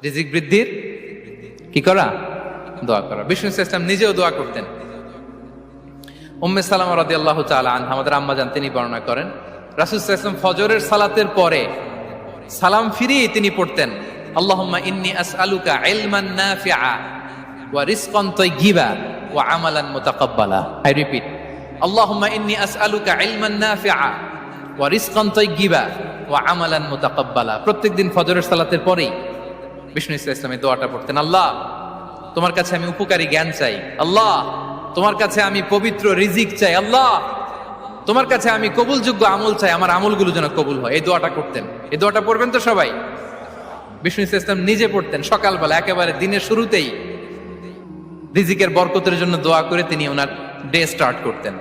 রিজিক বৃদ্ধির কি করা? দোয়া করা। বিষ্ণু ইসলাম নিজেও দোয়া করতেন। উম্মে সালামা রাদিয়াল্লাহু তাআলা আনহা, আমাদের আম্মা জান, তিনি বর্ণনা করেন রাসূল সাল্লাল্লাহু আলাইহি ওয়াসাল্লাম ফজরের সালাতের পরে সালাম ফিরিয়ে তিনি পড়তেন, আল্লাহুম্মা ইন্নী আসআলুকা ইলমান নাফিআ ওয়া রিজকান তাইয়্যিবা ওয়া আমালান মুতাকাব্বালা। আই রিপিট, আল্লাহুম্মা ইন্নী আসআলুকা ইলমান নাফিআ ওয়া রিজকান তাইয়্যিবা ওয়া আমালান মুতাকাব্বালা। প্রত্যেকদিন ফজরের সালাতের পরেই বিষ্ণু ইসলাম এই দোয়াটা পড়তেন, আল্লাহ তোমার কাছে আমি উপকারী জ্ঞান চাই, আল্লাহ তোমার কাছে আমি পবিত্র রিজিক চাই, আল্লাহ তোমার কাছে আমি কবুলযোগ্য আমল চাই, আমার আমলগুলো যেন কবুল হয়। এই দোয়াটা করতেন। এই দোয়াটা পড়বেন তো সবাই। বিষ্ণু ইসলাম নিজে পড়তেন সকালবেলা, একেবারে দিনের শুরুতেই রিজিকের বরকতের জন্য দোয়া করে তিনি ওনার ডে স্টার্ট করতেন।